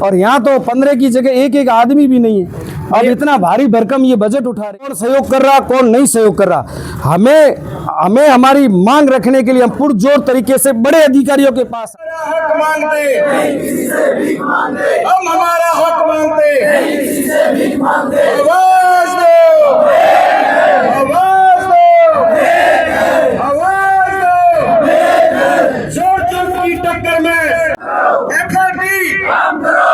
और यहाँ तो 15 की जगह एक एक आदमी भी नहीं है। अब इतना भारी भरकम ये बजट उठा रहे, कौन सहयोग कर रहा कौन नहीं सहयोग कर रहा। हमें हमारी मांग रखने के लिए हम पुरजोर तरीके से बड़े अधिकारियों के पास हक मांगते हम हमारा हक मांगते आवाज दो आवाज दो आवाज दो जोर जोर की टक्कर में एफआरटी काम करो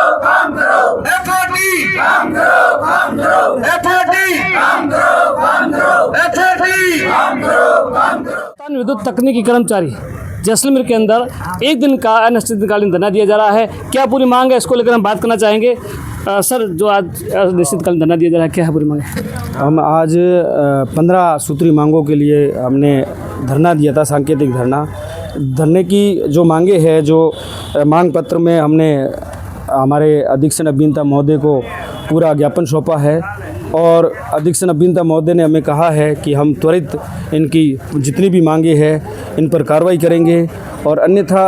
एफआरटी काम करो एफआरटी काम करो एफआरटी काम करो। विद्युत तकनीकी कर्मचारी जैसलमेर के अंदर एक दिन का अनिश्चितकालीन धरना दिया जा रहा है। क्या पूरी मांग है, इसको लेकर हम बात करना चाहेंगे। सर, जो आज अनिश्चितकालीन धरना दिया जा रहा है, क्या है पूरी मांग है? हम आज 15 सूत्री मांगों के लिए हमने धरना दिया था, सांकेतिक धरना। धरने की जो मांगे हैं, जो मांग पत्र में हमने हमारे अधीक्षण अभियंता महोदय को पूरा ज्ञापन सौंपा है और अधीक्षण अभियंता महोदय ने हमें कहा है कि हम त्वरित इनकी जितनी भी मांगे हैं इन पर कार्रवाई करेंगे और अन्यथा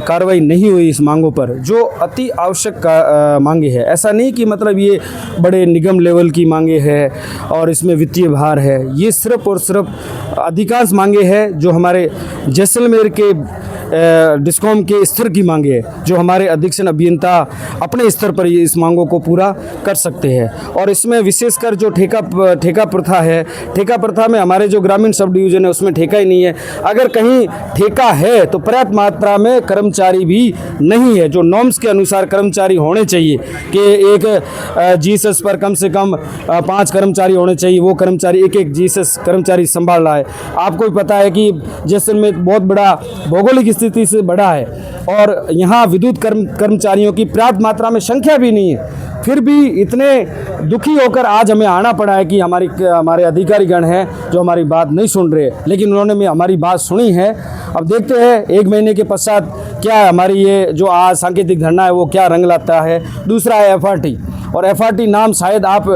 कार्रवाई नहीं हुई इस मांगों पर, जो अति आवश्यक मांगे हैं। ऐसा नहीं कि मतलब ये बड़े निगम लेवल की मांगे हैं और इसमें वित्तीय भार है। ये सिर्फ और सिर्फ अधिकांश मांगे हैं जो हमारे जैसलमेर के डिस्कॉम के स्तर की मांगे है, जो हमारे अधीक्षण अभियंता अपने स्तर पर ये इस मांगों को पूरा कर सकते हैं। और इसमें विशेषकर जो ठेका प्रथा है, ठेका प्रथा में हमारे जो ग्रामीण सब डिवीज़न है उसमें ठेका ही नहीं है। अगर कहीं ठेका है तो पर्याप्त मात्रा में कर्मचारी भी नहीं है। जो नॉर्म्स के अनुसार कर्मचारी होने चाहिए कि एक जीएसएस पर कम से कम 5 कर्मचारी होने चाहिए, वो कर्मचारी एक जीएसएस कर्मचारी संभाल रहा है। आपको भी पता है कि जैसलमेर बहुत बड़ा भौगोलिक स्थिति से बड़ा है और यहाँ विद्युत कर्मचारियों की पर्याप्त मात्रा में संख्या भी नहीं है। फिर भी इतने दुखी होकर आज हमें आना पड़ा है कि हमारे अधिकारीगण हैं जो हमारी बात नहीं सुन रहे, लेकिन उन्होंने हमारी बात सुनी है। अब देखते हैं 1 महीने के पश्चात क्या हमारी ये जो आज सांकेतिक धरना है वो क्या रंग लाता है। दूसरा है एफआरटी, और एफआरटी नाम शायद आप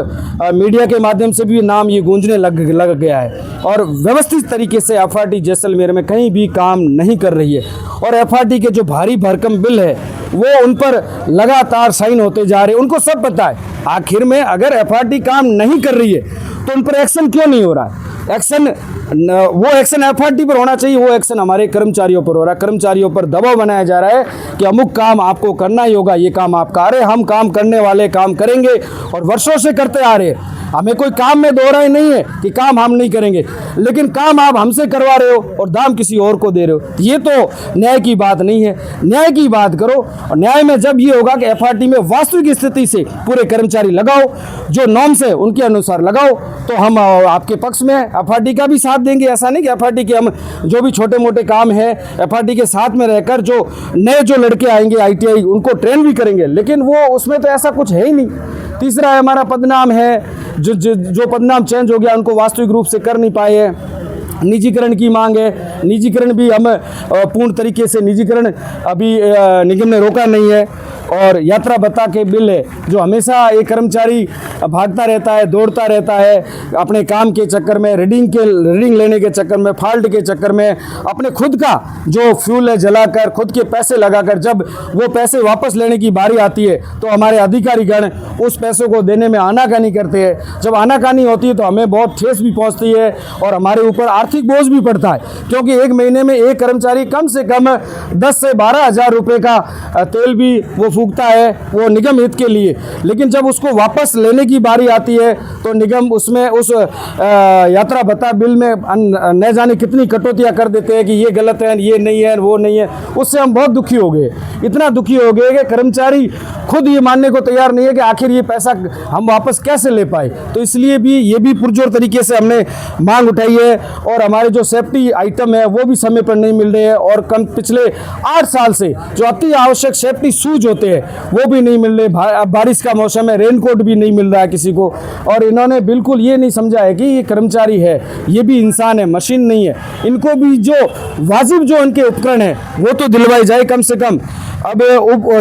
मीडिया के माध्यम से भी नाम ये गूंजने लग गया है और व्यवस्थित तरीके से एफआरटी जैसलमेर में कहीं भी काम नहीं कर रही है। और एफआरटी के जो भारी भरकम बिल है वो उन पर लगातार साइन होते जा रहे हैं। उनको सब पता है आखिर में अगर एफआरटी काम नहीं कर रही है तो उन पर एक्शन क्यों नहीं हो रहा है। वो एक्शन एफआरटी पर होना चाहिए, वो एक्शन हमारे कर्मचारियों पर हो रहा है। कर्मचारियों पर दबाव बनाया जा रहा है कि अमुक काम आपको करना ही होगा, ये काम आप कर रहे हैं, हम काम करने वाले काम करेंगे और वर्षों से करते आ रहे हैं। हमें कोई काम में दोहराई नहीं है कि काम हम नहीं करेंगे, लेकिन काम आप हमसे करवा रहे हो और दाम किसी और को दे रहे हो। ये तो न्याय की बात नहीं है। न्याय की बात करो, और न्याय में जब ये होगा कि एफआरटी में वास्तविक स्थिति से पूरे कर्मचारी लगाओ, जो नॉर्म्स है उनके अनुसार लगाओ, तो हम आपके पक्ष में एफआरटी का भी साथ देंगे। ऐसा नहीं कि एफआरटी के हम जो भी छोटे मोटे काम है एफआरटी के साथ में रहकर जो नए जो लड़के आएंगे आईटीआई उनको ट्रेन भी करेंगे, लेकिन वो उसमें तो ऐसा कुछ है ही नहीं। तीसरा है हमारा पदनाम है, जो पदनाम चेंज हो गया उनको वास्तविक रूप से कर नहीं पाए हैं। निजीकरण की मांग है, निजीकरण भी हम पूर्ण तरीके से निजीकरण अभी निगम ने रोका नहीं है। और यात्रा भत्ता के बिल है, जो हमेशा एक कर्मचारी भागता रहता है, दौड़ता रहता है अपने काम के चक्कर में, रीडिंग लेने के चक्कर में, फॉल्ट के चक्कर में, अपने खुद का जो फ्यूल है जलाकर, खुद के पैसे लगाकर जब वो पैसे वापस लेने की बारी आती है तो हमारे अधिकारीगण उस पैसों को देने में आनाकानी करते हैं। जब आनाकानी होती है तो हमें बहुत ठेस भी पहुँचती है और हमारे ऊपर आर्थिक बोझ भी पड़ता है, क्योंकि 1 महीने में एक कर्मचारी कम से कम 10 से 12 हज़ार रुपये का तेल भी वो फूकता है, वो निगम हित के लिए। लेकिन जब उसको वापस लेने की बारी आती है तो निगम उसमें उस यात्रा भत्ता बिल में न जाने कितनी कटौतियाँ कर देते हैं कि ये गलत है, ये नहीं है, वो नहीं है। उससे हम बहुत दुखी हो गए, इतना दुखी हो गए कि कर्मचारी खुद ये मानने को तैयार नहीं है कि आखिर ये पैसा हम वापस कैसे ले पाए। तो इसलिए भी ये भी पुरजोर तरीके से हमने मांग उठाई है। और हमारे जो सेफ्टी आइटम है वो भी समय पर नहीं मिल रहे हैं और पिछले 8 साल से जो अति आवश्यक सेफ्टी शूज होते हैं वो भी नहीं मिल रहे। बारिश का मौसम है, रेनकोट भी नहीं मिल रहा है किसी को। और इन्होंने बिल्कुल ये नहीं समझा है कि ये कर्मचारी है, ये भी इंसान है, मशीन नहीं है। इनको भी जो वाजिब जो उनके उपकरण है वो तो दिलवाई जाए कम से कम। अब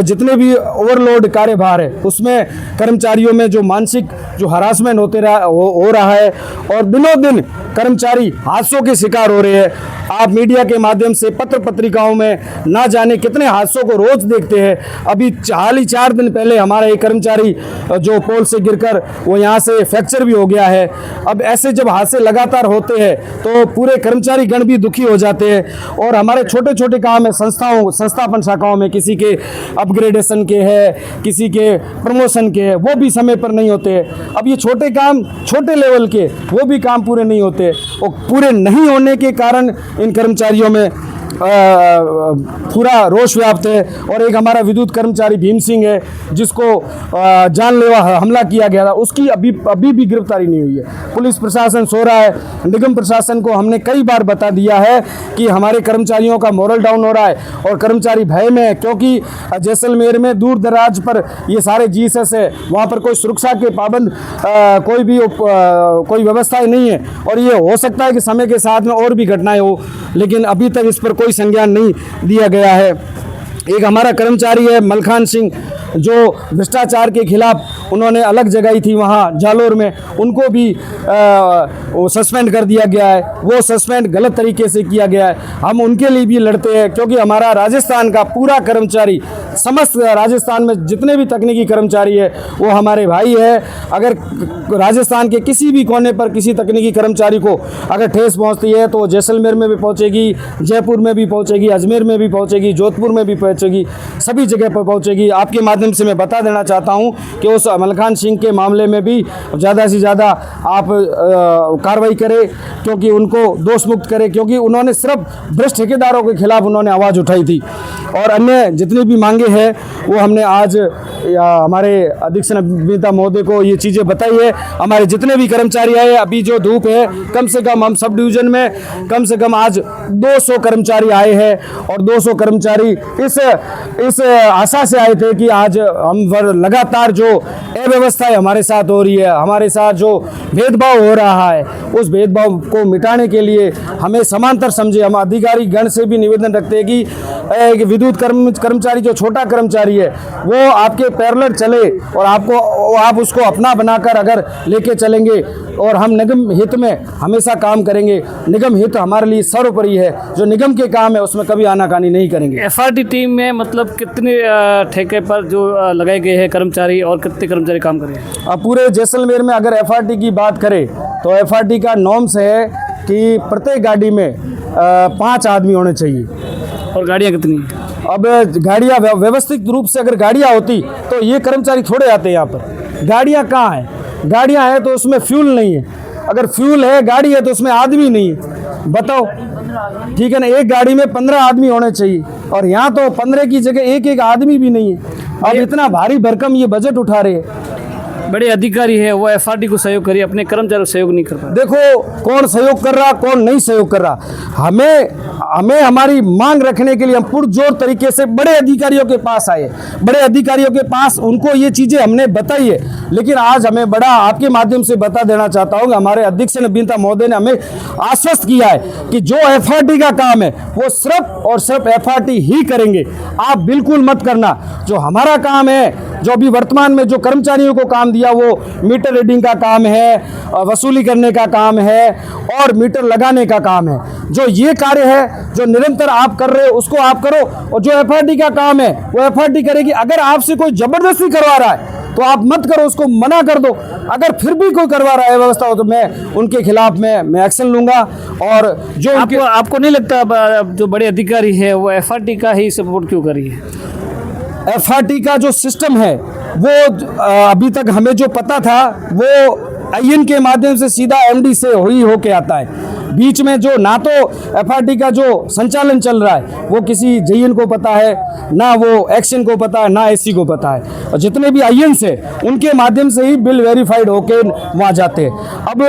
जितने भी ओवरलोड कार्यभार है उसमें कर्मचारियों में जो मानसिक जो हरासमेंट हो रहा है और दिनों दिन कर्मचारी हादसों के शिकार हो रहे हैं। आप मीडिया के माध्यम से पत्र पत्रिकाओं में ना जाने कितने हादसों को रोज देखते हैं। अभी हाल ही 4 दिन पहले हमारा एक कर्मचारी जो पोल से गिरकर वो यहाँ से फ्रैक्चर भी हो गया है। अब ऐसे जब हादसे लगातार होते हैं तो पूरे कर्मचारी गण भी दुखी हो जाते हैं और हमारे छोटे छोटे काम है संस्थापन शाखाओं में किसी के अपग्रेडेशन के है, किसी के प्रमोशन के है, वो भी समय पर नहीं होते। अब ये छोटे काम छोटे लेवल के वो भी काम पूरे नहीं होते और पूरे नहीं होने के कारण इन कर्मचारियों में पूरा रोष व्याप्त है। और एक हमारा विद्युत कर्मचारी भीम सिंह है जिसको जानलेवा हमला किया गया था, उसकी अभी भी गिरफ्तारी नहीं हुई है। पुलिस प्रशासन सो रहा है। निगम प्रशासन को हमने कई बार बता दिया है कि हमारे कर्मचारियों का मोरल डाउन हो रहा है और कर्मचारी भय में है, क्योंकि जैसलमेर में दूर दराज पर ये सारे जीएसएस है, वहाँ पर कोई सुरक्षा के पाबंद कोई व्यवस्थाएं नहीं है और ये हो सकता है कि समय के साथ में और भी घटनाएं हो, लेकिन अभी तक इस पर कोई संज्ञान नहीं दिया गया है। एक हमारा कर्मचारी है मलखान सिंह जो भ्रष्टाचार के खिलाफ उन्होंने अलग जगाई थी वहाँ जालोर में, उनको भी वो सस्पेंड कर दिया गया है। वो सस्पेंड गलत तरीके से किया गया है। हम उनके लिए भी लड़ते हैं क्योंकि हमारा राजस्थान का पूरा कर्मचारी, समस्त राजस्थान में जितने भी तकनीकी कर्मचारी है वो हमारे भाई है। अगर राजस्थान के किसी भी कोने पर किसी तकनीकी कर्मचारी को अगर ठेस पहुँचती है तो जैसलमेर में भी पहुँचेगी, जयपुर में भी पहुँचेगी, अजमेर में भी पहुँचेगी, जोधपुर में भी पहुँचेगी, सभी जगह पर पहुँचेगी। आपके माध्यम से मैं बता देना चाहता हूं कि उस मलखान सिंह के मामले में भी ज़्यादा से ज़्यादा आप कार्रवाई करें, क्योंकि उनको दोष मुक्त करें, क्योंकि उन्होंने सिर्फ भ्रष्ट ठेकेदारों के खिलाफ उन्होंने आवाज़ उठाई थी। और अन्य जितनी भी मांगे हैं वो हमने आज हमारे अध्यक्ष अभिनेता महोदय को ये चीज़ें बताई है। हमारे जितने भी कर्मचारी आए, अभी जो धूप है, कम से कम हम सब डिवीज़न में कम से कम आज 200 कर्मचारी आए हैं और 200 कर्मचारी इस आशा से आए थे कि आज हम लगातार जो अव्यवस्थाएं हमारे साथ हो रही है, हमारे साथ जो भेदभाव हो रहा है, उस भेदभाव को मिटाने के लिए हमें समांतर समझे। हम अधिकारी गण से भी निवेदन रखते हैं कि विद्युत कर्मचारी जो छोटा कर्मचारी है वो आपके पैरेलल चले और आप उसको अपना बनाकर अगर लेके चलेंगे और हम निगम हित में हमेशा काम करेंगे। निगम हित हमारे लिए सर्वोपरि है। जो निगम के काम है उसमें कभी आनाकानी नहीं करेंगे। एफआरटी टीम में मतलब कितने ठेके पर जो लगाए गए हैं कर्मचारी और कितने कर्मचारी काम कर रहे हैं? अब पूरे जैसलमेर में अगर एफआरटी की बात करें तो एफआरटी का नॉर्म्स है कि प्रत्येक गाड़ी में 5 आदमी होने चाहिए। और गाड़ियाँ कितनी हैं? अब गाड़ियाँ व्यवस्थित रूप से अगर गाड़ियाँ होती तो ये कर्मचारी थोड़े आते हैं यहाँ पर। गाड़ियाँ कहाँ हैं? गाड़ियाँ हैं तो उसमें फ्यूल नहीं है, अगर फ्यूल है गाड़ी है तो उसमें आदमी नहीं है। बताओ, ठीक है ना? एक गाड़ी में 15 आदमी होने चाहिए और यहाँ तो 15 की जगह एक आदमी भी नहीं है। अब इतना भारी भरकम ये बजट उठा रहे हैं। बड़े अधिकारी है वो एफआरटी को सहयोग करिए, अपने कर्मचारी को सहयोग नहीं कर पा। देखो कौन सहयोग कर रहा कौन नहीं सहयोग कर रहा, हमें हमारी मांग रखने के लिए हम पुरजोर तरीके से बड़े अधिकारियों के पास आए, बड़े अधिकारियों के पास उनको ये चीज़ें हमने बताई है। लेकिन आज हमें बड़ा आपके माध्यम से बता देना चाहता हूँ कि हमारे अध्यक्ष अभिनेता महोदय ने हमें आश्वस्त किया है कि जो एफआरटी का काम है वो सिर्फ और सिर्फ एफआरटी ही करेंगे। आप बिल्कुल मत करना। जो हमारा काम है, जो अभी वर्तमान में जो कर्मचारियों को काम दिया वो मीटर रीडिंग का काम है, वसूली करने का काम है और मीटर लगाने का काम है। जो ये कार्य है जो निरंतर आप कर रहे हो उसको आप करो, और जो एफआरटी का काम है वो एफआरटी करेगी। अगर आपसे कोई जबरदस्ती करवा रहा है तो आप मत करो, उसको मना कर दो। अगर फिर भी कोई करवा रहा है व्यवस्था हो तो मैं उनके खिलाफ मैं एक्शन लूंगा। और जो आपको नहीं लगता जो बड़े अधिकारी है वो एफआरटी का ही सपोर्ट क्यों कर रही है? एफआरटी का जो सिस्टम है वो अभी तक हमें जो पता था वो आईएन के माध्यम से सीधा एमडी से होके आता है। बीच में जो ना तो एफआरटी का जो संचालन चल रहा है वो किसी जेईएन को पता है, ना वो एक्शन को पता है, ना एससी को पता है। और जितने भी आईएन्स है उनके माध्यम से ही बिल वेरीफाइड होके वहाँ जाते हैं। अब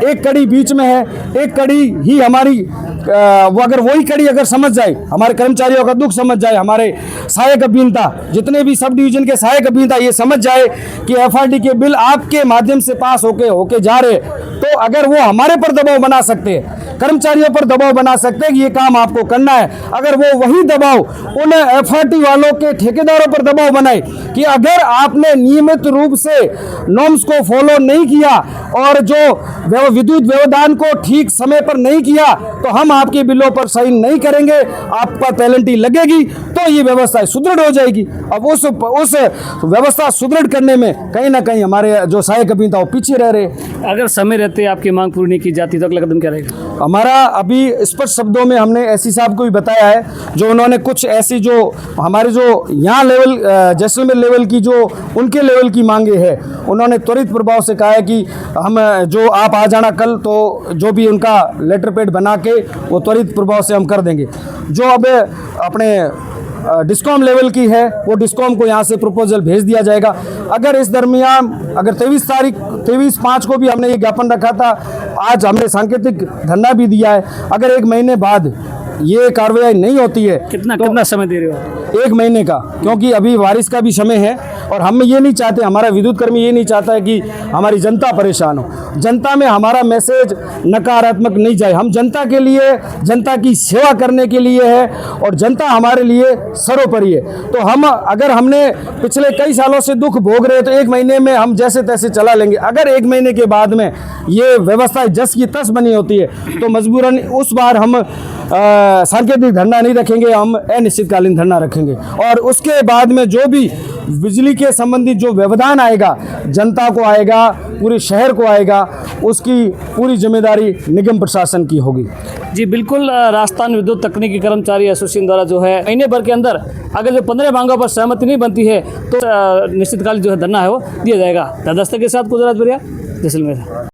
एक कड़ी बीच में है, एक कड़ी ही हमारी वो अगर वही कड़ी अगर समझ जाए, हमारे कर्मचारियों का दुख समझ जाए, हमारे सहायक अभियंता जितने भी सब डिवीजन के सहायक अभियंता ये समझ जाए कि एफआरटी के बिल आपके माध्यम से पास होके जा रहे, तो अगर वो हमारे पर दबाव बना सकते हैं, कर्मचारियों पर दबाव बना सकते हैं कि ये काम आपको करना है, अगर वो वही दबाव उन एफआरटी वालों के ठेकेदारों पर दबाव बनाए कि अगर आपने नियमित रूप से नॉर्म्स को फॉलो नहीं किया और जो विद्युत व्यवधान को ठीक समय पर नहीं किया तो हम आपके बिलों पर साइन नहीं करेंगे, आप पर पेनल्टी लगेगी तो ये व्यवस्था सुदृढ़ हो जाएगी। अब उस व्यवस्था सुदृढ़ करने में कहीं ना कहीं हमारे जो सहायक अभियंता वो पीछे रह रहे। अगर समय रहते आपकी मांग पूरी नहीं की जाती तो अगला कदम क्या रहेगा? हमारा अभी स्पष्ट शब्दों में हमने एससी साहब को भी बताया है, जो उन्होंने कुछ ऐसी जो हमारे जो यहाँ लेवल जैसलमेर लेवल की जो उनके लेवल की मांगे है, उन्होंने त्वरित प्रभाव से कहा है कि हम जो आप आ जाना कल, तो जो भी उनका लेटर पैड बना के वो त्वरित प्रभाव से हम कर देंगे। जो अब अपने डिस्कॉम लेवल की है वो डिस्कॉम को यहाँ से प्रपोजल भेज दिया जाएगा। अगर इस दरमियान अगर 23/5 को भी हमने ये ज्ञापन रखा था, आज हमने सांकेतिक धरना भी दिया है, अगर 1 महीने बाद ये कार्रवाई नहीं होती है कितना समय दे रहे हो? 1 महीने का, क्योंकि अभी बारिश का भी समय है और हम ये नहीं चाहते, हमारा विद्युत कर्मी ये नहीं चाहता है कि हमारी जनता परेशान हो। जनता में हमारा मैसेज नकारात्मक नहीं जाए। हम जनता के लिए, जनता की सेवा करने के लिए है और जनता हमारे लिए सर्वोपरि है। तो हम अगर हमने पिछले कई सालों से दुख भोग रहे तो 1 महीने में हम जैसे तैसे चला लेंगे। अगर 1 महीने के बाद में ये व्यवस्था जस की तस बनी होती है तो मजबूरन उस बार हम सांकेतिक धरना नहीं रखेंगे, हम अनिश्चितकालीन धरना रखेंगे। और उसके बाद में जो भी बिजली के संबंधित जो व्यवधान आएगा, जनता को आएगा, पूरे शहर को आएगा, उसकी पूरी जिम्मेदारी निगम प्रशासन की होगी। जी बिल्कुल, राजस्थान विद्युत तकनीकी कर्मचारी एसोसिएशन द्वारा जो है महीने भर के अंदर अगर जो 15 मांगों पर सहमति नहीं बनती है तो निश्चितकालीन जो है धरना है वो दिया जाएगा। दस्तक के साथ गुजरात बरिया, जैसलमेर।